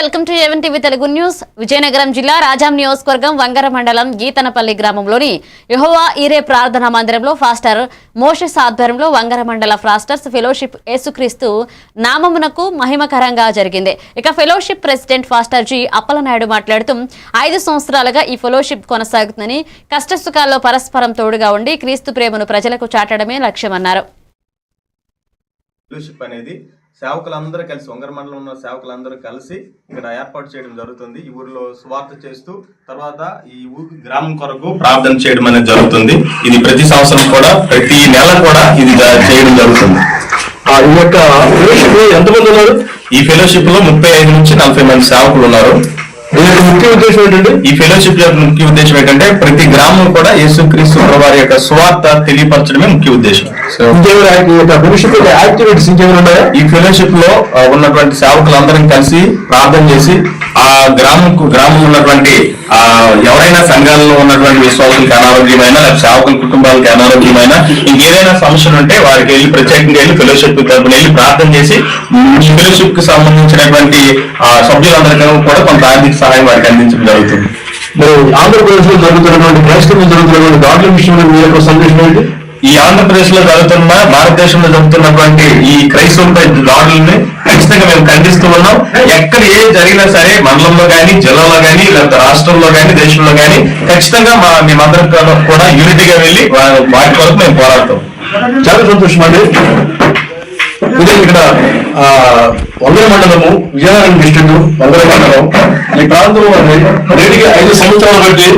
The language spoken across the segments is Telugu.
Welcome to A1 TV Telugu news. Vizianagaram జిల్లా రాజాం నియోజకవర్గం వంగర మండలం గీతనపల్లి గ్రామంలోని యెహోవా ఈరే ప్రార్థనా మందిరంలో ఫాస్టర్ మోషెస్ ఆధ్వర్యంలో వంగర మండల ఫాస్టర్స్ ఫెలోషిప్ యేసుక్రీస్తు నామమునకు మహిమకరంగా జరిగింది. ఇక fellowship president pastor G Appalanaidu మాట్లాడుతూ 5 సంవత్సరాలుగా ఈ ఫెలోషిప్ కొనసాగుతుందని, కష్టసుఖాల్లో పరస్పరం తోడుగా ఉండి క్రీస్తు ప్రేమను ప్రజలకు చాటడమే లక్ష్యమన్నారు. సేవకులందరూ కలిసి వంగర మండలం ఉన్న సేవకులందరూ కలిసి ఇక్కడ ఏర్పాటు చేయడం జరుగుతుంది. ఈ ఊరిలో సువార్త చేస్తూ తర్వాత ఈ ఊరి గ్రామం కొరకు ప్రార్థన చేయడం అనేది జరుగుతుంది. ఇది ప్రతి సంవత్సరం కూడా ప్రతి నెల కూడా ఇది చేయడం జరుగుతుంది. ఈ యొక్క ఫెలోషిప్ ఎంతమంది ఉన్నారు? ఈ ఫెలోషిప్ లో 35 నుంచి 40 మంది సేవకులు ఉన్నారు. ముఖ్య ఉద్దేశం ఏంటంటే, ఈ ఫెలోషిప్ యొక్క ముఖ్య ఉద్దేశం ఏంటంటే ప్రతి గ్రామం కూడా యేసుక్రీస్తు వారి యొక్క సువార్త తెలియపరచడమే ముఖ్య ఉద్దేశం. యాక్టివిటీస్ ఇంకేమైనా ఉన్నాయా? ఈ ఫెలోషిప్ లో ఉన్నటువంటి సేవకులందరం కలిసి ప్రార్థన చేసి ఆ గ్రామం ఉన్నటువంటి ఎవరైనా సంఘాలలో ఉన్నటువంటి విశ్వాసులకు అనారోగ్యమైన సేవకుల కుటుంబాలకు అనారోగ్యమైన ఇంకేదైనా సమస్యలు ఉంటే వారికి వెళ్ళి ప్రత్యేకంగా వెళ్ళి ఫెలోషిప్ తరపున వెళ్ళి ప్రార్థన చేసి ఈ ఫెలోషిప్ కి సంబంధించినటువంటి సభ్యులందరికీ కూడా కొంత ఆర్థిక సహాయం వారికి అందించడం జరుగుతుంది. మరి ఆంధ్రప్రదేశ్ లో జరుగుతున్నటువంటి క్రైస్తవం జరుగుతున్నటువంటి దాడుల విషయంలో మీ యొక్క సందేశం ఏంటి? ఈ ఆంధ్రప్రదేశ్ లో జరుగుతున్న భారతదేశంలో జరుగుతున్నటువంటి ఈ క్రైస్తవులపై దాడులని ఖచ్చితంగా మేము ఖండిస్తూ ఉన్నాం. ఎక్కడ ఏం జరిగినా సరే మండలంలో కానీ జిల్లాలో కానీ లేకపోతే రాష్ట్రంలో కానీ దేశంలో కానీ ఖచ్చితంగా మేమందరం కూడా యూనిటీగా వెళ్ళి వాటి కొరకు మేము పోరాడతాం. చాలా సంతోషం అండి. ఇదే ఇక్కడ వంగర మండలము, విజయనగరం డిస్ట్రిక్ట్ వంగర మండలం ఈ ప్రాంతంలో నేటికి 5 సంవత్సరాలు బట్టి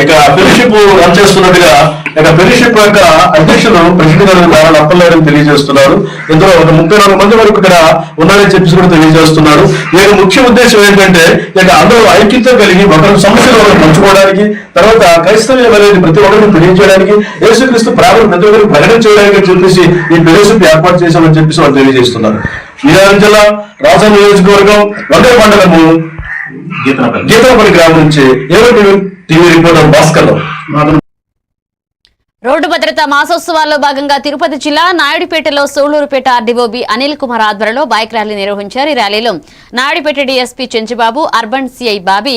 ఇక ఫెలోషిప్ రన్ చేస్తున్నట్టుగా ఇక ఫెలోషిప్ యొక్క అధ్యక్షులు ప్రెసిడెంట్ గారు నారా అప్పలనాయుడు తెలియజేస్తున్నారు. ఇందులో ఒక 34 మంది వరకు ఇక్కడ ఉన్నారని చెప్పేసి కూడా తెలియజేస్తున్నారు. ఈ ముఖ్య ఉద్దేశం ఏంటంటే ఇక అందరూ ఐక్యత కలిగి ఒకరి సమస్యలు ఒకరు పంచుకోవడానికి, తర్వాత క్రైస్తవ్యం అనేది ప్రతి ఒక్కరికి తెలియజేయడానికి, యేసుక్రీస్తు ప్రాణం ప్రతి ఒక్కరికి ప్రకటన చేయడానికి చెప్పేసి ఈ ఫెలోషిప్ ఏర్పాటు చేశామని చెప్పేసి వాళ్ళు తెలియజేస్తున్నారు. విజయనగరం జిల్లా రాజాం నియోజకవర్గం వంగర మండలము గీతనపల్లి గ్రామం నుంచి A1 TV reporter Bhaskar. Road భద్రతా మాసోత్సవాల్లో భాగంగా తిరుపతి జిల్లా నాయుడుపేటలో సూళ్లూరుపేట ఆర్డీఓబీ అనిల్ కుమార్ ఆధ్వర్యంలో బైక్ ర్యాలీ నిర్వహించారు. ఈ ర్యాలీలో Naidupeta DSP Chenchubabu, urban CI Bobby,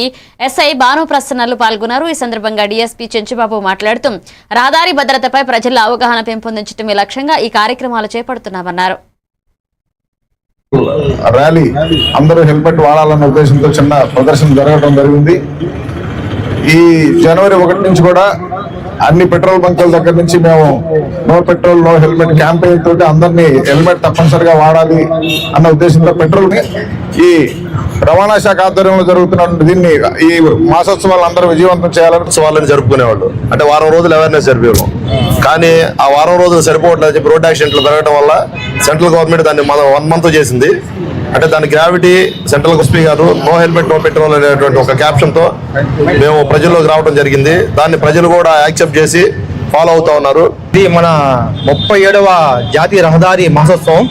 SI భానుప్రసన్నలు పాల్గొన్నారు. ఈ సందర్భంగా డీఎస్పీ చెంచుబాబు మాట్లాడుతూ రహదారి భద్రతపై ప్రజల్లో అవగాహన పెంపొందించడమే లక్ష్యంగా ఈ కార్యక్రమాలు చేపడుతున్నామన్నారు. ర్యాలీ అందరూ హెల్మెట్ వాడాలన్న ఉద్దేశంతో చిన్న ప్రదర్శన జరగడం జరిగింది. ఈ జనవరి 1 నుంచి కూడా అన్ని పెట్రోల్ బంకుల దగ్గర నుంచి మేము no petrol no helmet campaign తోటి అందరినీ హెల్మెట్ తప్పనిసరిగా వాడాలి అన్న ఉద్దేశంతో పెట్రోల్ ని ఈ రవాణా శాఖ ఆధ్వర్యంలో జరుగుతున్న దీన్ని ఈ మాసోత్సవాలు అందరూ విజయవంతం చేయాలని ఉత్సవాలను జరుపుకునేవాళ్ళు. అంటే వారం రోజులు అవేర్నెస్ జరిపేవాళ్ళం. కానీ ఆ వారం రోజులు సరిపోవట్లేదు చెప్పి రోడ్ యాక్సిడెంట్లు పెరగడం వల్ల సెంట్రల్ గవర్నమెంట్ దాన్ని 1 month చేసింది. అంటే దాని గ్రావిటీ సెంట్రల్ ఎస్పీ గారు నో హెల్మెట్ నో పెట్రోల్ అనేటువంటి ఒక క్యాప్షన్తో మేము ప్రజల్లోకి రావడం జరిగింది. దాన్ని ప్రజలు కూడా యాక్సెప్ట్ చేసి ఫాలో అవుతా ఉన్నారు. ఇది మన 37వ జాతీయ రహదారి మహోత్సవం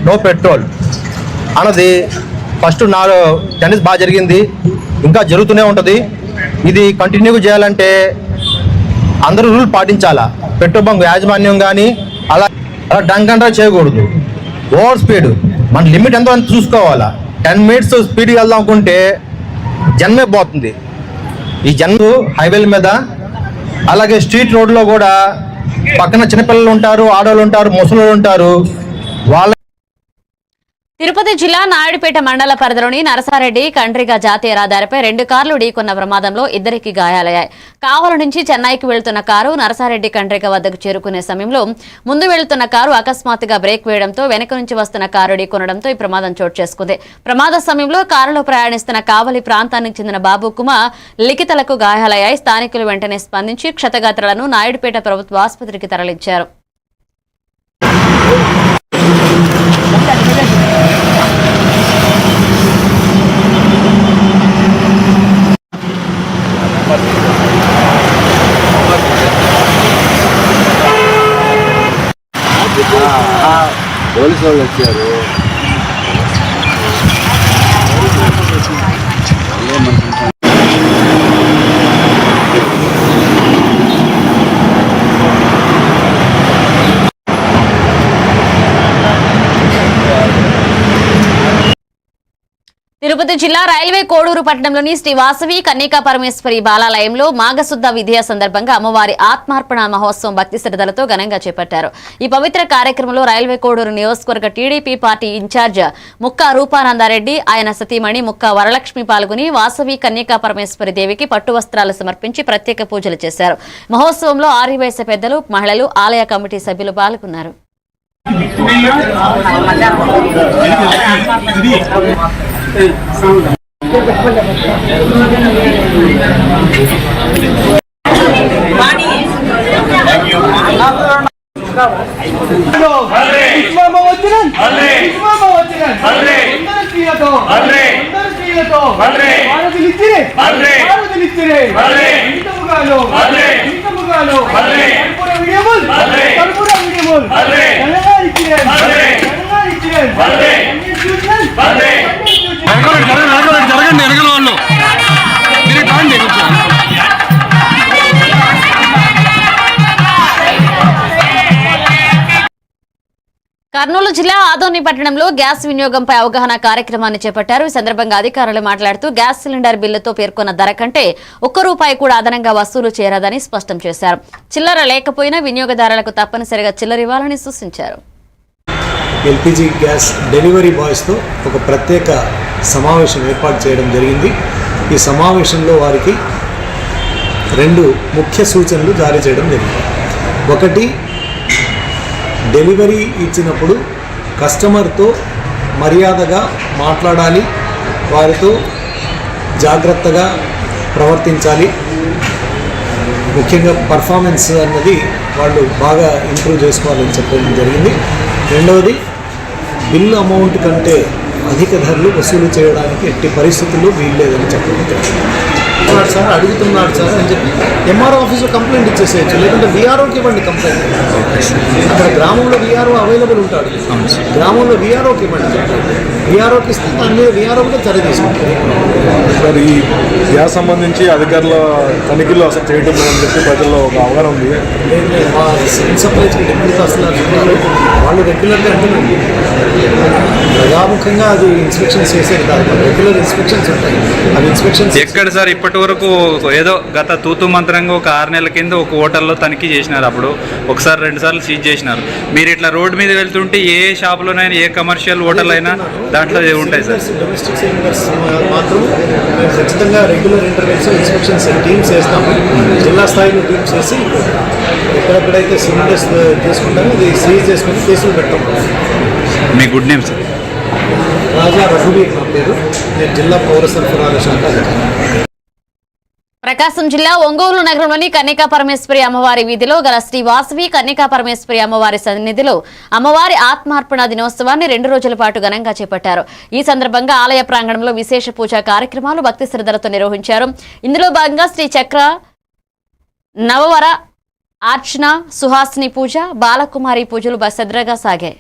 నో పెట్రోల్ అన్నది ఫస్ట్ 10 days బాగా జరిగింది, ఇంకా జరుగుతూనే ఉంటుంది. ఇది కంటిన్యూ చేయాలంటే అందరూ రూల్ పాటించాలా. పెట్రోల్ బంక్ యాజమాన్యం కానీ అలా డంక్ అండ్ డ్రైవ్ చేయకూడదు. ఓవర్ స్పీడ్ మన లిమిట్ ఎంతో అంత చూసుకోవాలా. 10 minutes స్పీడ్కి వెళ్దాం అనుకుంటే జన్మే పోతుంది. ఈ జన్మ హైవేల మీద అలాగే స్ట్రీట్ రోడ్లో కూడా పక్కన చిన్నపిల్లలు ఉంటారు, ఆడవాళ్ళు ఉంటారు, ముసలు ఉంటారు. వాళ్ళ తిరుపతి జిల్లా నాయుడుపేట మండల పరిధిలోని నరసారెడ్డి కండ్రిగ జాతీయ రహదారిపై 2 కార్లు ఢీకొన్న ప్రమాదంలో 2 గాయాలయ్యాయి. కావలి నుంచి చెన్నైకి వెళ్తున్న కారు నరసారెడ్డి కండ్రిగ వద్దకు చేరుకునే సమయంలో ముందు వెళ్తున్న కారు అకస్మాత్తుగా బ్రేక్ వేయడంతో వెనుక నుంచి వస్తున్న కారు ఢీకొనడంతో ఈ ప్రమాదం చోటు చేసుకుంది. ప్రమాద సమయంలో కారులో ప్రయాణిస్తున్న కావలి ప్రాంతానికి చెందిన బాబు కుమార్ లిఖితలకు గాయాలయ్యాయి. స్థానికులు వెంటనే స్పందించి క్షతగాత్రులను నాయుడుపేట ప్రభుత్వ ఆసుపత్రికి తరలించారు. పోలీసు వాళ్ళు వచ్చారు. తిరుపతి జిల్లా రైల్వే కోడూరు పట్టణంలోని శ్రీ వాసవి కన్యకా పరమేశ్వరి బాలాలయంలో మాఘశుద్ధ విధియ సందర్భంగా అమ్మవారి ఆత్మార్పణ మహోత్సవం భక్తి శ్రద్ధలతో ఘనంగా చేపట్టారు. ఈ పవిత్ర కార్యక్రమంలో రైల్వే కోడూరు నియోజకవర్గ టీడీపీ పార్టీ ఇన్ఛార్జ్ ముక్కా రూపానందారెడ్డి, ఆయన సతీమణి ముక్కా వరలక్ష్మి పాల్గొని వాసవి కన్యకా పరమేశ్వరి దేవికి పట్టు వస్త్రాలు సమర్పించి ప్రత్యేక పూజలు చేశారు. మహోత్సవంలో ఆర్యవైశ్య పెద్దలు, మహిళలు, ఆలయ కమిటీ సభ్యులు పాల్గొన్నారు. కర్నూలు జిల్లా ఆదోని పట్టణంలో గ్యాస్ వినియోగంపై అవగాహన కార్యక్రమాన్ని చేపట్టారు. ఈ సందర్భంగా అధికారులు మాట్లాడుతూ గ్యాస్ సిలిండర్ బిల్లుతో పేర్కొన్న ధర కంటే ₹1 కూడా అదనంగా వసూలు చేయరాదని స్పష్టం చేశారు. చిల్లర లేకపోయినా వినియోగదారులకు తప్పనిసరిగా చిల్లర ఇవ్వాలని సూచించారు. ఎల్పిజి గ్యాస్ డెలివరీ బాయ్స్తో ఒక ప్రత్యేక సమావేశం ఏర్పాటు చేయడం జరిగింది. ఈ సమావేశంలో వారికి 2 ముఖ్య సూచనలు జారీ చేయడం జరిగింది. ఒకటి, డెలివరీ ఇచ్చినప్పుడు కస్టమర్తో మర్యాదగా మాట్లాడాలి, వారితో జాగ్రత్తగా ప్రవర్తించాలి. ముఖ్యంగా పర్ఫార్మెన్స్ అన్నది వాళ్ళు బాగా ఇంప్రూవ్ చేసుకోవాలని చెప్పడం జరిగింది. రెండవది, బిల్ అమౌంట్ కంటే అధిక ధరలు వసూలు చేయడానికి ఎట్టి పరిస్థితుల్లో వీల్లేదని చెప్పడం జరిగింది. సార్ అడుగుతున్నాడు సార్ అని చెప్పి ఎంఆర్ఓ ఆఫీస్లో కంప్లైంట్ ఇచ్చేసేయచ్చు, లేకుంటే వీఆర్ఓకి ఇవ్వండి కంప్లైంట్. అక్కడ గ్రామంలో వీఆర్ఓ అవైలబుల్ ఉంటాడు, గ్రామంలో వీఆర్ఓకి ఇవ్వండి. వీఆర్ఓకి ఇస్తే దాని మీద వీఆర్ఓ కూడా చర్య తీసుకుంటారు. సార్, ఈ గ్యాస్ సంబంధించి అధికారుల తనిఖీలు అసలు చేయడం లేదని చెప్పి ప్రజల్లో ఒక అవగాహన ఉంది. మా సివిల్ సప్లైస్కి డిప్యూటీ తహసీల్దార్ ఉన్నారు, వాళ్ళు రెగ్యులర్గా అంటున్నారు. ప్రజాముఖంగా అది ఇన్స్పెక్షన్స్ చేసేది కాదు, రెగ్యులర్ ఇన్స్పెక్షన్స్ ఉంటాయి. అవి ఇన్స్పెక్షన్స్ ఎక్కడ సార్ ఇప్పటి వరకు ఏదో గత తూతు మంత్రంగా ఒక 6 నెలల కింద ఒక హోటల్లో తనిఖీ చేసినారు. అప్పుడు ఒకసారి 2 సార్లు సీజ్ చేసినారు. మీరు ఇట్లా రోడ్డు మీద వెళ్తుంటే ఏ షాపులోనైనా, ఏ కమర్షియల్ హోటల్ అయినా దాంట్లో ఉంటాయి సార్. డొమెస్టిక్ సిలిండర్స్ మాత్రం మేము ఖచ్చితంగా రెగ్యులర్ ఇంటర్వెన్షన్ ఇన్స్పెక్షన్స్ టీమ్స్ వేస్తాము. జిల్లా స్థాయిలో టీమ్స్ వేసి ఎక్కడెక్కడైతే సిలిండర్స్ తీసుకుంటామో అది సీజ్ చేసుకుని కేసులు పెడతాం. మీ గుడ్ నేమ్ సార్? రాజా రఘువీర్ నా పేరు, నేను జిల్లా పౌర సరఫరాల శాఖ అధికారి. ప్రకాశం జిల్లా ఒంగోలు నగరంలోని కన్యకా పరమేశ్వరి అమ్మవారి వీధిలో గల శ్రీ వాసవి కన్యకా పరమేశ్వరి అమ్మవారి సన్నిధిలో అమ్మవారి ఆత్మార్పణ దినోత్సవాన్ని 2 రోజుల పాటు ఘనంగా చేపట్టారు. ఈ సందర్భంగా ఆలయ ప్రాంగణంలో విశేష పూజా కార్యక్రమాలు భక్తి శ్రద్ధలతో నిర్వహించారు. ఇందులో భాగంగా శ్రీ చక్ర నవవర అర్చన, సుహాసిని పూజ, బాలకుమారి పూజలు శ్రద్ధగా సాగాయి.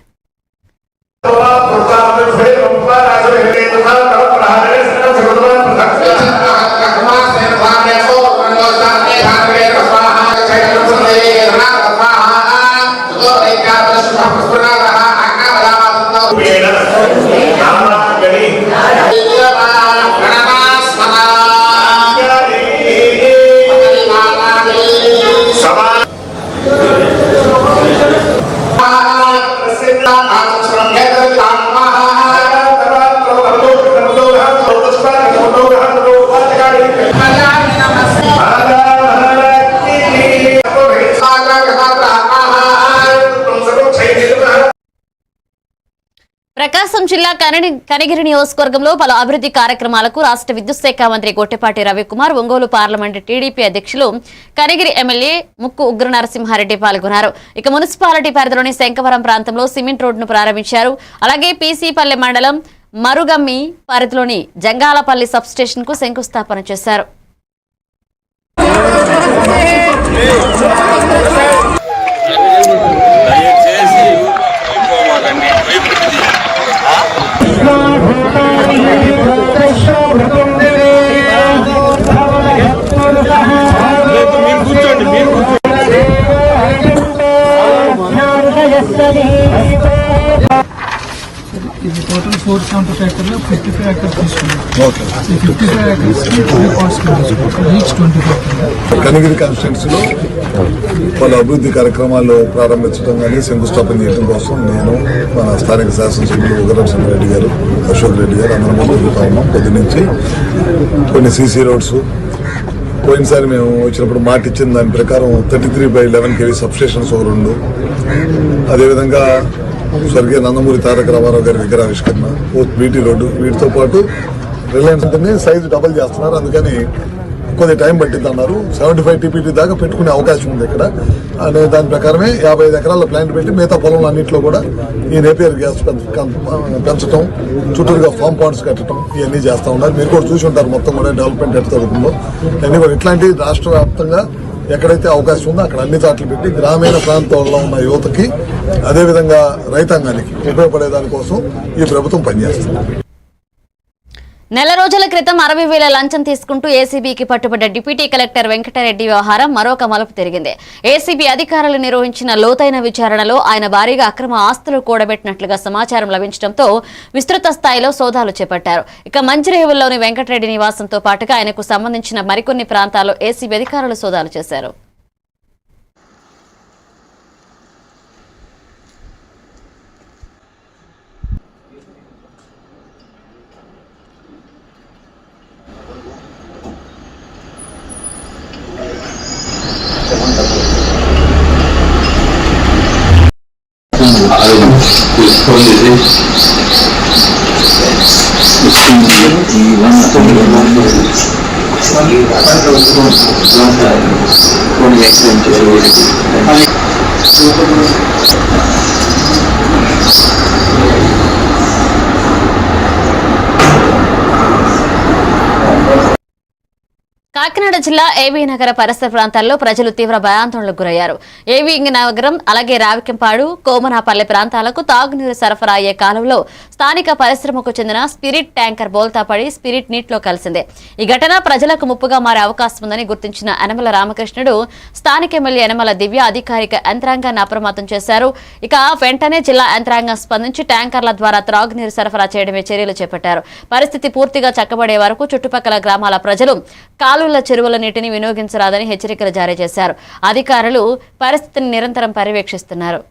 ప్రకాశం జిల్లా కనిగిరి నియోజకవర్గంలో పలు అభివృద్ధి కార్యక్రమాలకు రాష్ట్ర విద్యుత్ శాఖ మంత్రి గొట్టెపాటి రవికుమార్, ఒంగోలు పార్లమెంటు టీడీపీ అధ్యక్షులు కనిగిరి ఎమ్మెల్యే ముక్కు ఉగ్ర నరసింహారెడ్డి పాల్గొన్నారు. ఇక మున్సిపాలిటీ పరిధిలోని శంకవరం ప్రాంతంలో సిమెంట్ రోడ్డును ప్రారంభించారు. అలాగే పీసీపల్లె మండలం మరుగమ్మి పరిధిలోని జంగాలపల్లి సబ్స్టేషన్ కు శంకుస్థాపన చేశారు. ఇది టోటల్ 475 acres 55 acres తీసుకున్నాం. ఓకే. ఈ 55 acres ఈచ్ 24. కనిగిరి కాన్స్టిట్యున్సీలో పలు అభివృద్ధి కార్యక్రమాలు ప్రారంభించడం కానీ శంకుస్థాపన చేయడం కోసం నేను మన స్థానిక శాసనసభ్యులు ఉగ్రనరసింహ రెడ్డి గారు, అశోక్ రెడ్డి గారు అందరం తిరుగుతా ఉన్నాం. పొద్దు నుంచి కొన్ని సీసీ రోడ్స్, పోయినసారి మేము వచ్చినప్పుడు మాట ఇచ్చిన దాని ప్రకారం 33/11 kV సబ్స్టేషన్స్ ఒక 2, అదేవిధంగా స్వర్గీయ నందమూరి తారక రామారావు గారి విగ్రహావిష్కరణ, బీటీ రోడ్డు, వీటితో పాటు రిలయన్స్ అంటే సైజు డబుల్ చేస్తున్నారు. అందుకని కొద్ది టైం పట్టింది అన్నారు. 75 TPT దాకా పెట్టుకునే అవకాశం ఉంది ఇక్కడ. అనే దాని ప్రకారమే 55 ఎకరాల ప్లాంట్ పెట్టి మిగతా పొలంలో అన్నింటిలో కూడా ఈ నేపియర్ గ్యాస్ పెంచడం, చుట్టూరుగా ఫామ్ పాండ్స్ కట్టడం, ఇవన్నీ చేస్తూ ఉన్నారు. మీరు కూడా చూసి ఉంటారు మొత్తం కూడా డెవలప్మెంట్ ఎట్లా జరుగుతుందో. అన్నీ కూడా ఇట్లాంటి రాష్ట్ర వ్యాప్తంగా ఎక్కడైతే అవకాశం ఉందో అక్కడ అన్ని చాట్లు పెట్టి గ్రామీణ ప్రాంతాల్లో ఉన్న యువతకి, అదేవిధంగా రైతాంగానికి ఉపయోగపడే దానికోసం ఈ ప్రభుత్వం పనిచేస్తుంది. నెల రోజుల క్రితం 60,000 లంచం తీసుకుంటూ ఏసీబీకి పట్టుబడ్డ డిప్యూటీ కలెక్టర్ వెంకటరెడ్డి వ్యవహారం మరొక మలుపు తిరిగింది. ఏసీబీ అధికారులు నిర్వహించిన లోతైన విచారణలో ఆయన భారీగా అక్రమ ఆస్తులు కూడబెట్టినట్లుగా సమాచారం లభించడంతో విస్తృత స్థాయిలో సోదాలు చేపట్టారు. ఇక మంచిరేవుల్లోని వెంకటరెడ్డి నివాసంతో పాటుగా ఆయనకు సంబంధించిన మరికొన్ని ప్రాంతాల్లో ఏసీబీ అధికారులు సోదాలు చేశారు. కాకినాడ జిల్లా ఏవీ నగర పరిసర ప్రాంతాల్లో ప్రజలు తీవ్ర భయాందోళనకు గురయ్యారు. ఏవీ నగరం అలాగే రావికంపాడు, కోమనాపల్లి ప్రాంతాలకు తాగునీరు సరఫరా అయ్యే కాలంలో స్థానిక పరిశ్రమకు చెందిన స్పిరిట్ ట్యాంకర్ బోల్తా పడి స్పిరిట్ నీటిలో కలిసింది. ఈ ఘటన ప్రజలకు ముప్పుగా మారే అవకాశం ఉందని గుర్తించిన యనమల రామకృష్ణుడు స్థానిక ఎమ్మెల్యే యనమల దివ్య అధికారిక యంత్రాంగాన్ని అప్రమత్తం చేశారు. ఇక వెంటనే జిల్లా యంత్రాంగం స్పందించి ట్యాంకర్ల ద్వారా త్రాగునీరు సరఫరా చేయడమే చర్యలు చేపట్టారు. పరిస్థితి పూర్తిగా చక్కబడే వరకు చుట్టుపక్కల గ్రామాల ప్రజలు కాలువల చెరువుల నీటిని వినియోగించరాదని హెచ్చరికలు జారీ చేశారు. అధికారులు పరిస్థితిని నిరంతరం పర్యవేక్షిస్తున్నారు.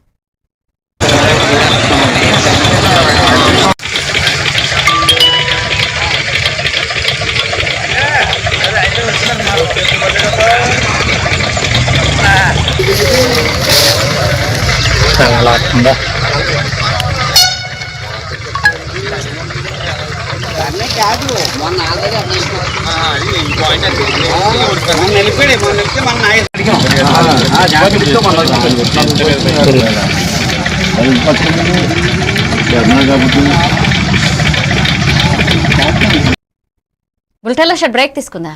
బులెటిన్లో షార్ట్ బ్రేక్ తీసుకుందా.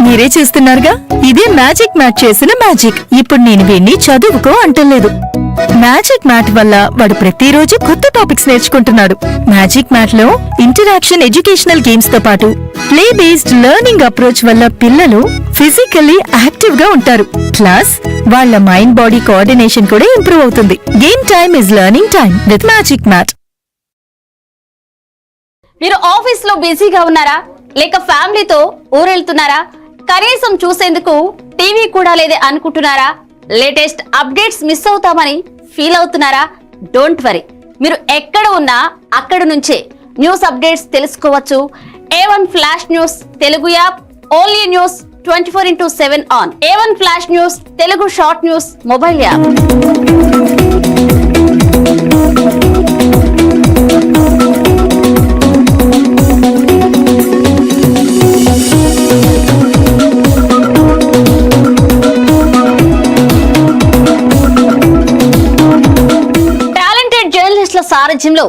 మీరే చేస్తున్నారుగా, ఇదే మ్యాజిక్ మ్యాట్ చేసిన మ్యాజిక్. ఇప్పుడు నేను వీణ్ణి చదువుకో అంటలేదు. మ్యాజిక్ మ్యాట్ వల్ల వాడు ప్రతిరోజు కొత్త టాపిక్స్ నేర్చుకుంటున్నాడు. మ్యాజిక్ మ్యాట్ లో ఇంటరాక్షన్ ఎడ్యుకేషనల్ గేమ్స్ తో పాటు ప్లే బేస్డ్ లెర్నింగ్ అప్రోచ్ వల్ల పిల్లలు ఫిజికల్లీ యాక్టివ్ గా ఉంటారు. ప్లస్ వాళ్ళ మైండ్ బాడీ కోఆర్డినేషన్ కూడా ఇంప్రూవ్ అవుతుంది. Game time is learning time with Magic Mat. మీరు ఆఫీస్ లో బిజీగా ఉన్నారా, లేక ఫ్యామిలీతో ఊరెళ్తున్నారా, కనీసం చూసేందుకు టీవీ కూడా లేదే అనుకుంటున్నారా, లేటెస్ట్ అప్డేట్స్ మిస్ అవుతామని ఫీల్ అవుతున్నారా? డోంట్ వరీ, మీరు ఎక్కడ ఉన్నా అక్కడ నుంచే న్యూస్ అప్డేట్స్ తెలుసుకోవచ్చు. A1 flash news Telugu app, only news 24/7 on. A1 flash news Telugu short news mobile app. సారథ్యంలో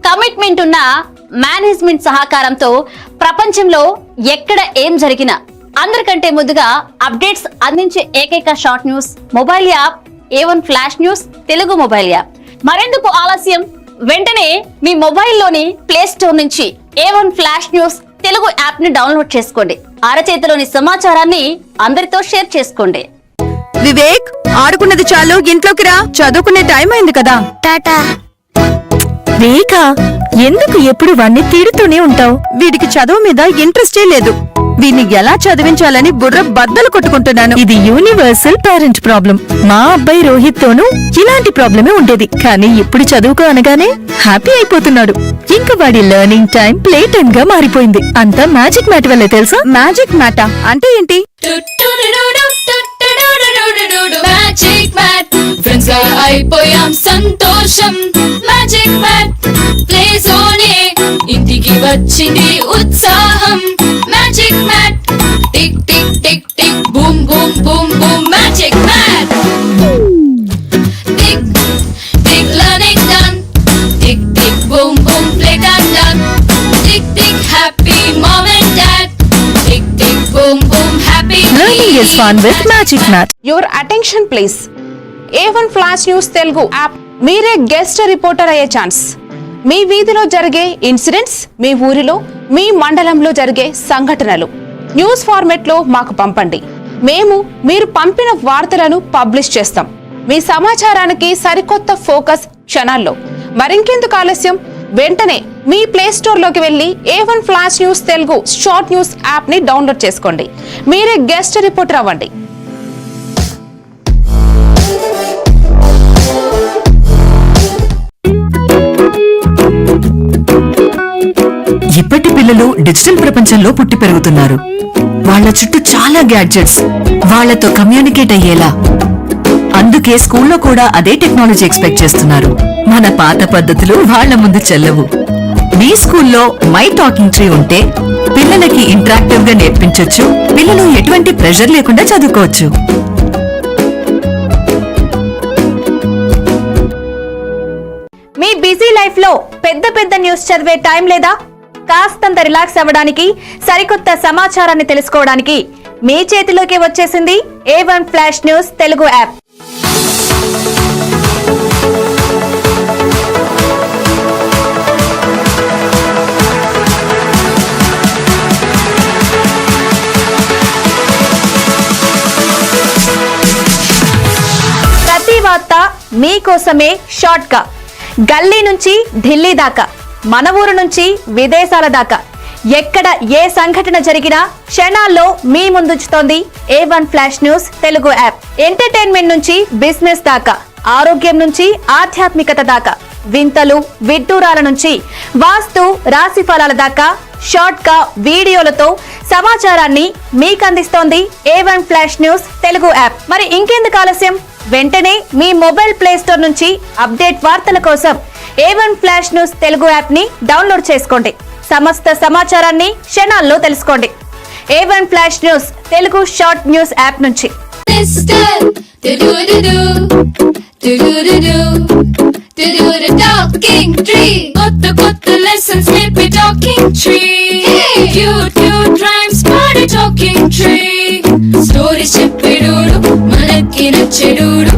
కమిట్మెంట్ ఉన్న మేనేజ్మెంట్ సహకారంతో ప్రపంచంలో ఎక్కడ ఏం జరిగినా అందరికంటే ముందుగా అప్డేట్స్ అందించే ఏకైక short news mobile app A1 flash news Telugu mobile app. మరెందుకు ఆలస్యం, వెంటనే మీ మొబైల్లోని ప్లే స్టోర్ నుంచి A1 flash news Telugu app ని డౌన్లోడ్ చేసుకోండి. అరచేతిలోని సమాచారాన్ని అందరితో షేర్ చేసుకోండి. వివేక్, ఆడుకున్నది చాలు, ఇంట్లోకి రా. చదువుకునే టైం అయింది కదా. టాటా. వేకా, ఎందుకు ఎప్పుడు వాణ్ణి తిడుతూనే ఉంటావు? వీడికి చదువు మీద ఇంట్రెస్టే లేదు. వీడిని ఎలా చదివించాలని బుర్ర బద్దలు కొట్టుకుంటున్నాను. ఇది యూనివర్సల్ పేరెంట్ ప్రాబ్లం. మా అబ్బాయి రోహిత్ తోనూ ఇలాంటి ప్రాబ్లమే ఉండేది, కానీ ఇప్పుడు చదువుకో అనగానే హ్యాపీ అయిపోతున్నాడు. ఇంకా వాడి లెర్నింగ్ టైం ప్లే టైం గా మారిపోయింది. అంతా మ్యాజిక్ మ్యాట్ వల్లే తెలుసా? మ్యాజిక్ మ్యాటా అంటే ఏంటి? మ్యాజిక్ మ్యాట్ ఫ్రెండ్స్ గా అయిపోయాం సంతోషం. మ్యాజిక్ మ్యాట్ ప్లే జోనే ఇంటికి వచ్చింది ఉత్సాహం. Magic Mat tick tick tick tick boom boom boom boom. Magic Mat tick tick learning done. Tick tick boom boom play time done. Tick tick happy mom and dad. Tick tick boom boom happy. Learning is fun with Magic Mat. Your attention please. A1 flash news Telugu app. మీరే గెస్ట్ రిపోర్టర్ అయ్యే ఛాన్స్. మీ వీధిలో జరిగే ఇన్సిడెంట్స్, మీ ఊరిలో, మీ మండలంలో జరిగే సంఘటనలు న్యూస్ ఫార్మెట్ లో మాకు పంపండి. మేము మీరు పంపిన వార్తలను పబ్లిష్ చేస్తాం. మీ సమాచారానికి సరికొత్త ఫోకస్ క్షణాల్లో. మరింకెందుకు ఆలస్యం? వెంటనే మీ ప్లే స్టోర్ లోకి వెళ్లి A1 flash news Telugu short news app ని డౌన్లోడ్ చేసుకోండి. మీరే గెస్ట్ రిపోర్టర్ అవ్వండి. ఇప్పటి పిల్లలు డిజిటల్ ప్రపంచంలో పుట్టి పెరుగుతున్నారు. వాళ్ళ చుట్టూ చాలా గ్యాడ్జెట్స్, వాళ్లతో కమ్యూనికేట్ అయ్యేలా. అందుకే స్కూల్లో కూడా అదే టెక్నాలజీ ఎక్స్పెక్ట్ చేస్తున్నారు. మన పాత పద్ధతులు వాళ్ల ముందు చెల్లవు. మీ స్కూల్లో మై టాకింగ్ ట్రీ ఉంటే పిల్లలకి ఇంటరాక్టివ్ గా నేర్పించొచ్చు. పిల్లలు ఎటువంటి ప్రెషర్ లేకుండా చదువుకోవచ్చు. మీ బిజీ లైఫ్ లో పెద్ద పెద్ద న్యూస్ చదివే టైం లేదా? కాస్తంత రిలాక్స్ అవ్వడానికి, సరికొత్త సమాచారాన్ని తెలుసుకోవడానికి మీ చేతిలోకి వచ్చేసింది A1 flash news Telugu app. ప్రతి వార్త మీకోసమే షార్ట్ గా. గల్లీ నుంచి ఢిల్లీ దాకా, మన ఊరు నుంచి విదేశాల దాకా, ఎక్కడ ఏ సంఘటన జరిగినా క్షణాల్లో మీ ముందుంచుతోంది A1 flash news Telugu app. Entertainment నుంచి బిజినెస్ దాకా, ఆరోగ్యం నుంచి ఆధ్యాత్మికత దాకా, వింతలు విడ్డూరాల నుంచి వాస్తు రాశి ఫలాల దాకా షార్ట్ గా వీడియోలతో సమాచారాన్ని మీకు అందిస్తోంది A1 flash news Telugu app. మరి ఇంకెందుకు ఆలస్యం? వెంటనే మీ మొబైల్ ప్లే స్టోర్ నుంచి అప్డేట్ వార్తల కోసం A1 flash news Telugu app ని డౌన్లోడ్ చేసుకోండి. సమస్త సమాచారాన్ని క్షణాల్లో తెలుసుకోండి. A1 flash news Telugu short news app నుంచి. టాకింగ్ ట్రీ కొత్త కొత్త లెసన్స్ నేర్పే talking tree. Cute cute rhymes పాడే టాకింగ్ ట్రీ. స్టోరీస్ చెప్పేడోడు మనకి నచ్చేడోడు.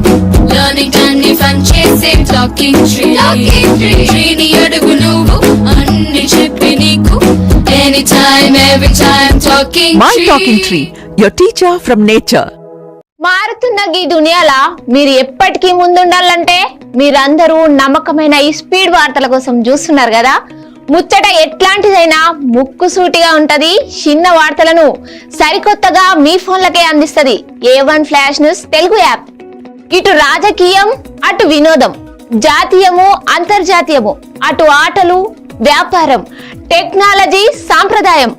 లర్నింగ్ అన్ని ఫన్ చేసే టాకింగ్ ట్రీ. ట్రీని అడుగు నువ్వు అన్ని చెప్పి నీకు. Any time every time talking My Talking Tree, your teacher from nature. మారుతున్న ఈ దునియాలా మీరు ఎప్పటికీ ముందుండాలంటే మీరందరూ నమ్మకమైన ఈ స్పీడ్ వార్తల కోసం చూస్తున్నారు కదా. ముచ్చట ఎట్లాంటిదైనా ముక్కుసూటిగా ఉంటది. చిన్న వార్తలను సరికొత్తగా మీ ఫోన్లకే అందిస్తది A1 flash news Telugu app. ఇటు రాజకీయం, అటు వినోదం, జాతీయము అంతర్జాతీయము, అటు ఆటలు, వ్యాపారం, టెక్నాలజీ, సాంప్రదాయం,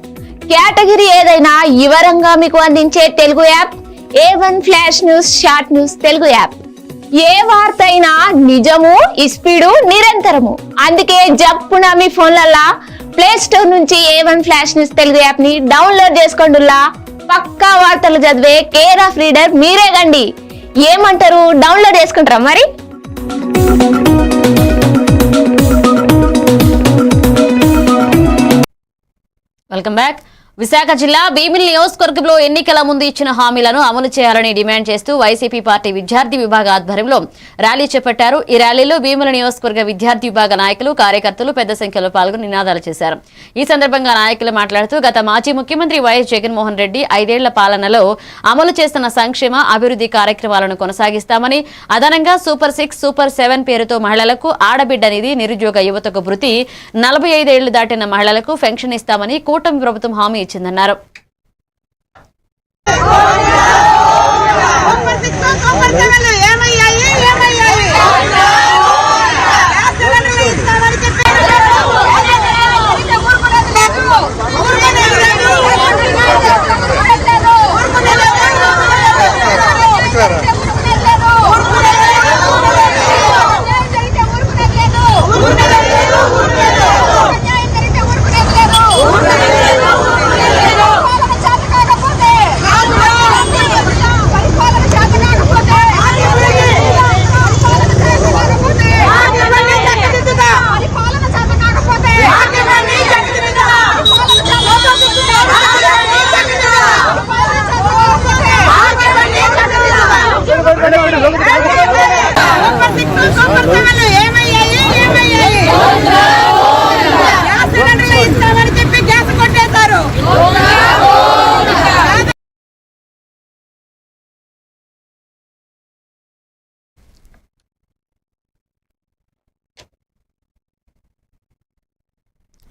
కేటగిరీ ఏదైనా వివరంగా మీకు అందించే Telugu app A1 flash news short news Telugu app. ఏ వార్త అయినా నిజము, స్పీడు, నిరంతరము. అందుకే జప్పున మీ ఫోన్లల్లా ప్లే స్టోర్ నుంచి A1 flash news Telugu app ని డౌన్లోడ్ చేసుకోండిలా. పక్కా వార్తలు చదివే కేర్ ఆఫ్ రీడర్ మీరే గండి. ఏమంటారు? డౌన్లోడ్ చేసుకుంటారా మరి? Welcome back. విశాఖ జిల్లా భీమిలి నియోజకవర్గంలో ఎన్నికల ముందు ఇచ్చిన హామీలను అమలు చేయాలని డిమాండ్ చేస్తూ వైసీపీ పార్టీ విద్యార్థి విభాగ ఆధ్వర్యంలో ర్యాలీ చేపట్టారు. ఈ ర్యాలీలో భీమిలి నియోజకవర్గ విద్యార్థి విభాగ నాయకులు, కార్యకర్తలు పెద్ద సంఖ్యలో పాల్గొని నినాదాలు చేశారు. ఈ సందర్భంగా నాయకులు మాట్లాడుతూ గత మాజీ ముఖ్యమంత్రి వైఎస్ జగన్మోహన్ రెడ్డి 5 ఏళ్ల పాలనలో అమలు చేస్తున్న సంక్షేమ అభివృద్ధి కార్యక్రమాలను కొనసాగిస్తామని, అదనంగా సూపర్ 6, సూపర్ 7 పేరుతో మహిళలకు ఆడబిడ్డ నిధి, నిరుద్యోగ యువతకు భృతి, 45 ఏళ్లు దాటిన మహిళలకు పెన్షన్ ఇస్తామని కూటమి ప్రభుత్వం హామీ ఇచ్చిందన్నారు.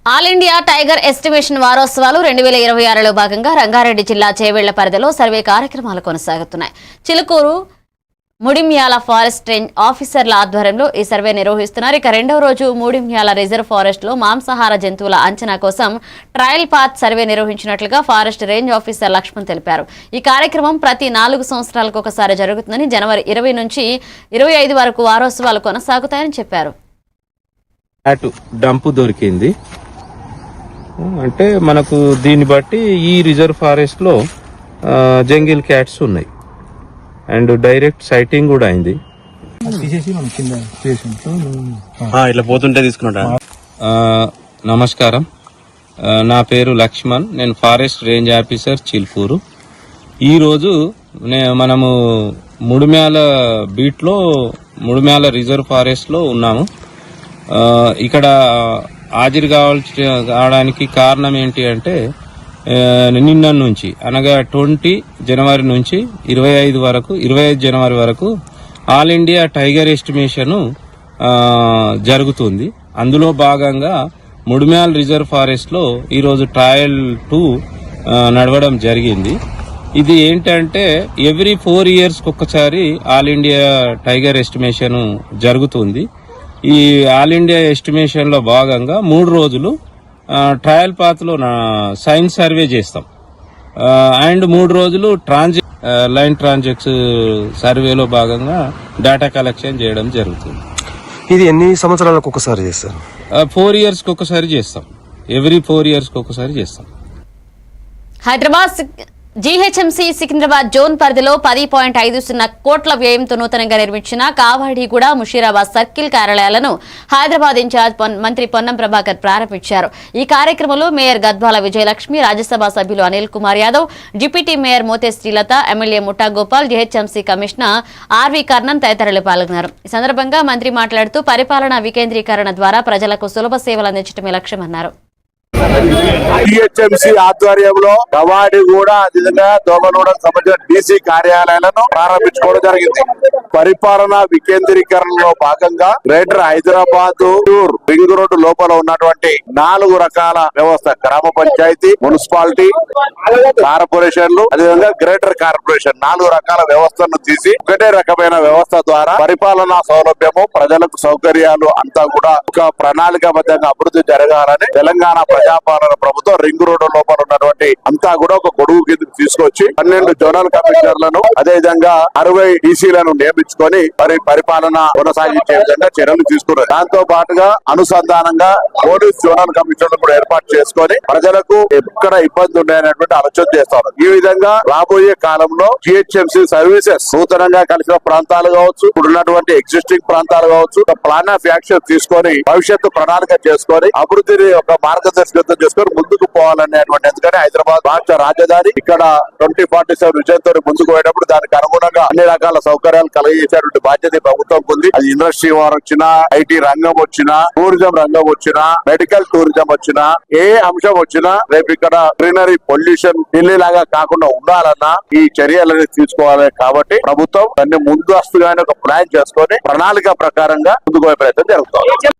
ఆల్ ఇండియా టైగర్ ఎస్టిమేషన్ వారోత్సవాలు 2026లో భాగంగా రంగారెడ్డి జిల్లా చేవెళ్ల పరిధిలో సర్వే కార్యక్రమాలు కొనసాగుతున్నాయి. చిలుకూరు ముడిమ్యాల ఫారెస్ట్ రేంజ్ ఆఫీసర్ల ఆధ్వర్యంలో ఈ సర్వే నిర్వహిస్తున్నారు. ఇక రెండవ రోజు ముడిమ్యాల రిజర్వ్ ఫారెస్ట్ లో మాంసాహార జంతువుల అంచనా కోసం ట్రయల్ పాత్ సర్వే నిర్వహించినట్లుగా ఫారెస్ట్ రేంజ్ ఆఫీసర్ లక్ష్మణ్ తెలిపారు. ఈ కార్యక్రమం ప్రతి 4 సంవత్సరాలకు ఒకసారి జరుగుతుందని, జనవరి 20 నుంచి 25 వరకు వారోత్సవాలు కొనసాగుతాయని చెప్పారు. డంపు దొరికింది అంటే మనకు దీన్ని బట్టి ఈ రిజర్వ్ ఫారెస్ట్ లో జంగిల్ క్యాట్స్ ఉన్నాయి అండ్ డైరెక్ట్ సైటింగ్ కూడా అయింది. ఇట్లా పోతుంటే తీసుకున్నా. నమస్కారం, నా పేరు లక్ష్మణ్, నేను ఫారెస్ట్ రేంజ్ ఆఫీసర్ చిలుకూరు. ఈరోజు మనము ముడిమ్యాల బీట్ లో ముడిమ్యాల రిజర్వ్ ఫారెస్ట్ లో ఉన్నాము. ఇక్కడ హాజరు కావడానికి కారణం ఏంటి అంటే నిన్న నుంచి అనగా 20 జనవరి నుంచి 25 జనవరి వరకు ఆల్ ఇండియా టైగర్ ఎస్టిమేషన్ జరుగుతుంది. అందులో భాగంగా ముడిమ్యాల రిజర్వ్ ఫారెస్ట్ లో ఈరోజు ట్రయల్ 2 నడవడం జరిగింది. ఇది ఏంటంటే ఎవ్రీ 4 years ఒక్కసారి ఆల్ ఇండియా టైగర్ ఎస్టిమేషన్ జరుగుతుంది. ఈ ఆల్ ఇండియా ఎస్టిమేషన్ లో భాగంగా 3 రోజులు ట్రయల్ పాత్ లో సైన్స్ సర్వే చేస్తాం అండ్ 3 రోజులు లైన్ ట్రాన్జెక్ట్స్ సర్వేలో భాగంగా డేటా కలెక్షన్ చేయడం జరుగుతుంది. ఇది ఎన్ని సంవత్సరాలకు ఒకసారి చేస్తారు? 4 years ఒకసారి చేస్తాం. ఎవ్రీ 4 years ఒకసారి చేస్తాం. హైదరాబాద్ జీహెచ్ఎంసీ సికింద్రాబాద్ జోన్ పరిధిలో 10.50 కోట్ల వ్యయంతో నూతనంగా నిర్మించిన కావాడిగూడ, ముషీరాబాద్ సర్కిల్ కార్యాలయాలను హైదరాబాద్ ఇన్ఛార్జ్ మంత్రి పొన్నం ప్రభాకర్ ప్రారంభించారు. ఈ కార్యక్రమంలో మేయర్ గద్వాల విజయలక్ష్మి, రాజ్యసభ సభ్యులు Anil Kumar Yadav, deputy mayor Mothe Srilatha, MLA Mutha Gopal, GHMC commissioner RV Karnan తదితరులు పాల్గొన్నారు. ఈ సందర్భంగా మంత్రి మాట్లాడుతూ పరిపాలనా వికేంద్రీకరణ ద్వారా ప్రజలకు సులభ సేవలు అందించడమే లక్ష్యమన్నారు. టీహెచ్ఎంసీ ఆధ్వర్యంలో కవాడిగూడ, అదేవిధంగా దోమలగూడకు సంబంధించిన డీసీ కార్యాలయాలను ప్రారంభించుకోవడం జరిగింది. పరిపాలనా వికేంద్రీకరణలో భాగంగా గ్రేటర్ హైదరాబాద్ రింగ్ రోడ్డు లోపల ఉన్నటువంటి 4 రకాల వ్యవస్థ, గ్రామ పంచాయతీ, మున్సిపాలిటీ, కార్పొరేషన్లు, అదేవిధంగా గ్రేటర్ కార్పొరేషన్ 4 రకాల వ్యవస్థలను తీసి ఒకటే రకమైన వ్యవస్థ ద్వారా పరిపాలనా సౌలభ్యము, ప్రజలకు సౌకర్యాలు అంతా కూడా ఒక ప్రణాళికాబద్ధంగా అభివృద్ధి జరగాలని తెలంగాణ ప్రజాపాలన ప్రభుత్వం రింగ్ రోడ్డు లోపల ఉన్నటువంటి అంతా కూడా ఒక గొడుగు కిందకి తీసుకొచ్చి 12 జోనల్ కమిషనర్లను, అదేవిధంగా 60 డీసీలను నియమించుకొని మరి పరిపాలన కొనసాగించే విధంగా చర్యలు తీసుకున్నారు. దాంతో పాటుగా అనుసంధానంగా పోలీస్ జోనల్ ప్లాన్ కమిషన్ కూడా ఏర్పాటు చేసుకొని ప్రజలకు ఎక్కడ ఇబ్బంది ఉన్నాయనేటువంటి ఆలోచన చేస్తారు. ఈ విధంగా రాబోయే కాలంలో జిహెచ్ఎంసీ సర్వీసెస్ నూతనంగా కలిసిన ప్రాంతాలు కావచ్చు, ఇప్పుడున్నటువంటి ఎగ్జిస్టింగ్ ప్రాంతాలు కావచ్చు, ప్లాన్ ఆఫ్ యాక్షన్ తీసుకొని భవిష్యత్తు ప్రణాళిక చేసుకొని అభివృద్ధిని ఒక మార్గదర్శకత్వం చేసుకొని ముందుకు పోవాలనేటువంటి, ఎందుకంటే హైదరాబాద్ రాష్ట్ర రాజధాని. ఇక్కడ 2047 విజన్ తో ముందుకు పోయేటప్పుడు దానికి అనుగుణంగా అన్ని రకాల సౌకర్యాలు కలిగించేటువంటి బాధ్యత ప్రభుత్వం ఉంది. అది ఇండస్ట్రీ వారు వచ్చినా, ఐటీ రంగం వచ్చినా, టూరిజం రంగం వచ్చినా, మెడికల్ టూరిజం వచ్చినా, ఏ అంశం వచ్చినా రేపు ఇక్కడ గ్రీనరీ పొల్యూషన్ ఢిల్లీ లాగా కాకుండా ఉండాలన్నా ఈ చర్యలని తీసుకోవాలి. కాబట్టి ప్రభుత్వం దాన్ని ముందస్తుగానే ఒక ప్లాన్ చేసుకొని ప్రణాళిక ప్రకారంగా ముందుకు పోయే ప్రయత్నం జరుగుతుంది.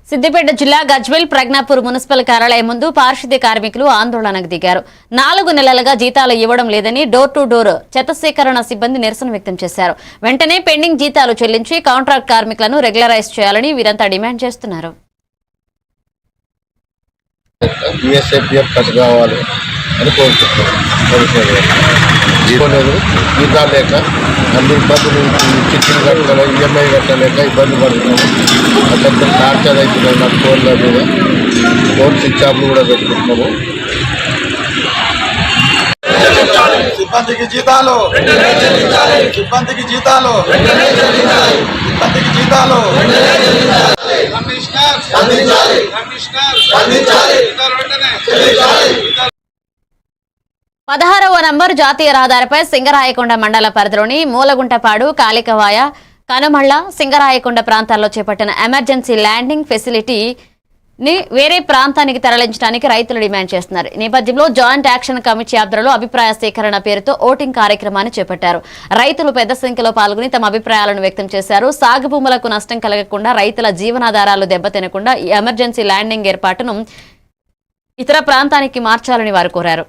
సిద్దిపేట జిల్లా గజ్వేల్ ప్రజ్ఞాపూర్ మున్సిపల్ కార్యాలయం ముందు పారిశుద్ధ్య కార్మికులు ఆందోళనకు దిగారు. 4 నెలలుగా జీతాలు ఇవ్వడం లేదని డోర్ టు డోర్ చెత్త సేకరణ సిబ్బంది నిరసన వ్యక్తం చేశారు. వెంటనే పెండింగ్ జీతాలు చెల్లించి కాంట్రాక్ట్ కార్మికులను రెగ్యులరైజ్ చేయాలని వీరంతా డిమాండ్ చేస్తున్నారు. అని కోరుకుంటున్నాను. జీవలేదు, జీతాలు లేక అన్ని ఇబ్బందులు, చిట్టీలు కట్టలేక, ఈఎంఐ కట్టలేక ఇబ్బంది పడుతున్నాము. అట్లంతా టార్చర్ అవుతున్నాయి మా ఫోన్ల మీద. ఫోన్ స్విచ్ ఆఫ్లు కూడా పెట్టుకుంటున్నాము. సిబ్బందికి జీతాలు, సిబ్బందికి జీతాలు, సిబ్బందికి జీతాలు. కమిషనర్ స్పందించాలి, కమిషనర్ స్పందించాలి. 16వ నంబర్ జాతీయ రహదారిపై సింగరాయకొండ మండల పరిధిలోని మూలగుంటపాడు, కాళికవాయ, కనుమళ్ల, సింగరాయకొండ ప్రాంతాల్లో చేపట్టిన ఎమర్జెన్సీ ల్యాండింగ్ ఫెసిలిటీని వేరే ప్రాంతానికి తరలించడానికి రైతులు డిమాండ్ చేస్తున్నారు. ఈ నేపథ్యంలో జాయింట్ యాక్షన్ కమిటీ ఆధ్వర్యంలో అభిప్రాయ సేకరణ పేరుతో ఓటింగ్ కార్యక్రమాన్ని చేపట్టారు. రైతులు పెద్ద సంఖ్యలో పాల్గొని తమ అభిప్రాయాలను వ్యక్తం చేశారు. సాగు భూములకు నష్టం కలగకుండా, రైతుల జీవనాధారాలు దెబ్బతినకుండా ఈ ఎమర్జెన్సీ ల్యాండింగ్ ఏర్పాటును ఇతర ప్రాంతానికి మార్చాలని వారు కోరారు.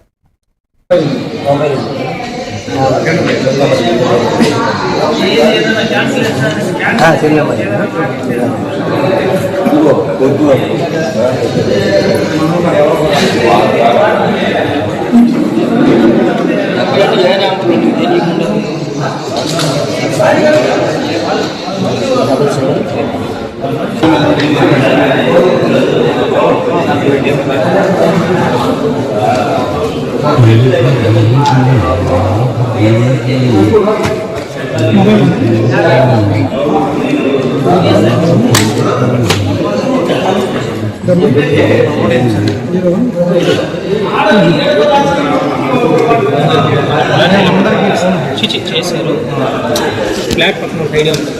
చేశారు ఫ్లాట్ పక్కన ఐడియా ఉంది.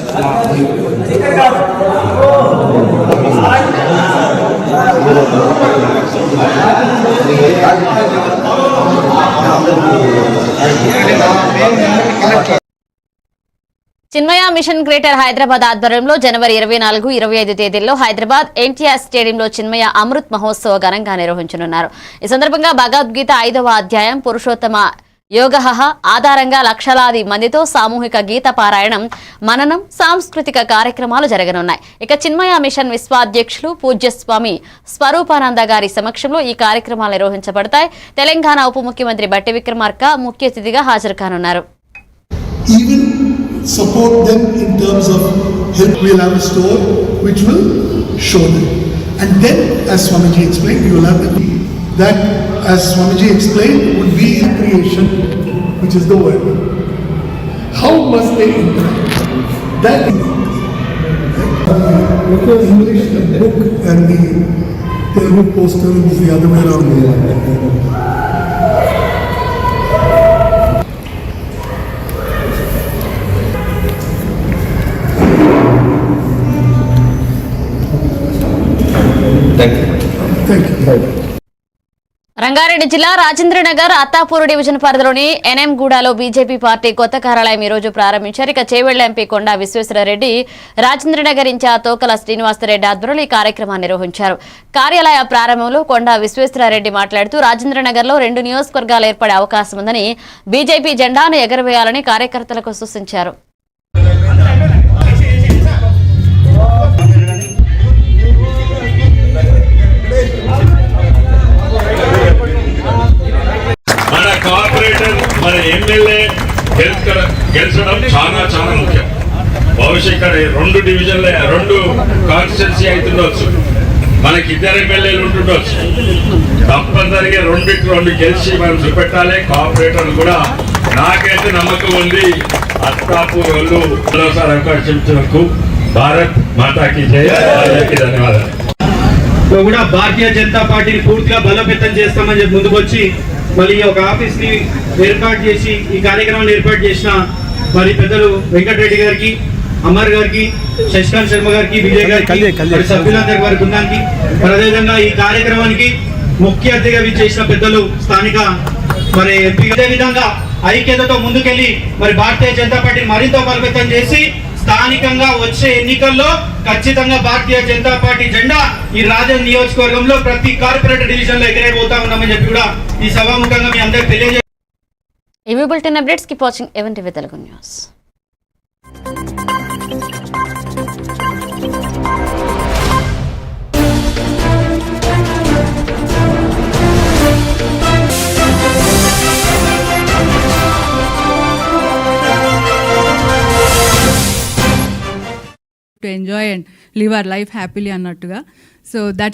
చిన్మయ మిషన్ గ్రేటర్ హైదరాబాద్ ఆధ్వర్యంలో జనవరి 24, 25 తేదీల్లో హైదరాబాద్ ఎన్టీఆర్ స్టేడియంలో చిన్మయ అమృత్ మహోత్సవ ఘనంగా నిర్వహించనున్నారు. ఈ సందర్భంగా భగవద్గీత 5వ అధ్యాయం పురుషోత్తమ యోగః ఆధారంగా లక్షలాది మందితో సామూహిక గీత పారాయణం, మననం, సాంస్కృతిక కార్యక్రమాలు జరగనున్నాయి. ఇక చిన్మయ మిషన్ విశ్వాధ్యక్షులు పూజ్యస్వామి స్వరూపానంద గారి సమక్షంలో ఈ కార్యక్రమాలు నిర్వహించబడతాయి. తెలంగాణ ఉప ముఖ్యమంత్రి బట్టి విక్రమార్క ముఖ్య అతిథిగా హాజరు కానున్నారు. Support them in terms of help. We'll have a store which will show them, and then, as Swamiji explained, you will have that, as Swamiji explained, would be creation, which is the word. How must they interact? That English book and the Telugu poster is the other way around. Rangareddy జిల్లా రాజేంద్రనగర్ అత్తాపూర్ డివిజన్ పరిధిలోని ఎన్ఎంగూడలో బీజేపీ పార్టీ కొత్త కార్యాలయం ఈ రోజు ప్రారంభించారు. ఇక చేవెళ్ల ఎంపీ కొండా విశ్వేశ్వరరెడ్డి, రాజేంద్రనగర్ ఇన్ఛార్జ్ తోకల శ్రీనివాసరెడ్డి ఆధ్వర్యంలో ఈ కార్యక్రమాన్ని నిర్వహించారు. కార్యాలయ ప్రారంభంలో కొండా విశ్వేశ్వరరెడ్డి మాట్లాడుతూ రాజేంద్రనగర్లో 2 నియోజకవర్గాలు ఏర్పడే అవకాశం ఉందని, బీజేపీ జెండాను ఎగరవేయాలని కార్యకర్తలకు సూచించారు. మన కార్పొరేటర్, మన ఎమ్మెల్యే గెలిచడం చాలా చాలా ముఖ్యం. భవిష్యత్ 2 డివిజన్లే 2 కాన్స్టిట్యున్సీ అవుతుండొచ్చు. మనకి ఇద్దరు ఎమ్మెల్యేలు ఉంటుండొచ్చు, తప్పనిసరిగా 2 గెలిచి మనం చూపెట్టాలి. కార్పొరేటర్లు కూడా నాకైతే నమ్మకం ఉంది. అత్తాపూర్ వాళ్ళు మరోసారి అవకాశం ఇచ్చినందుకు భారత్ మాతాకి జై. ధన్యవాదాలు. కూడా భారతీయ జనతా పార్టీని పూర్తిగా బలోపేతం చేస్తామని చెప్పి ముందుకొచ్చి మళ్ళీ ఒక ఆఫీస్ ని ఏర్పాటు చేసి ఈ కార్యక్రమాన్ని ఏర్పాటు చేసిన మరి పెద్దలు వెంకటరెడ్డి గారికి, అమర్ గారికి, శశికాంత్ శర్మ గారికి, విజయ్ గారికి, మరి సభ్యులందరి వారి బృందానికి, మరి అదేవిధంగా ఈ కార్యక్రమానికి ముఖ్య అతిథిగా విచ్చేసిన పెద్దలు స్థానిక మరి ఎంపీ, అదేవిధంగా ఐక్యతతో ముందుకెళ్లి మరి భారతీయ జనతా పార్టీని మరింత బలోపేతం చేసి స్థానికంగా వచ్చే ఎన్నికల్లో ఖచ్చితంగా భారతీయ జనతా పార్టీ జెండా ఈ రాజన్ నియోజకవర్గంలో ప్రతి కార్పొరేటర్ డివిజన్ లో ఎగరైపోతా ఉన్నామని చెప్పి కూడా ఈ సభాముఖంగా మీ అందరికి తెలియజేస్తారు. ఇవి బులెటిన్ అప్డేట్స్. కీప్ వాచింగ్ ఎవెంటివి Telugu news. to enjoy and live our life happily అన్నట్టుగా. So that's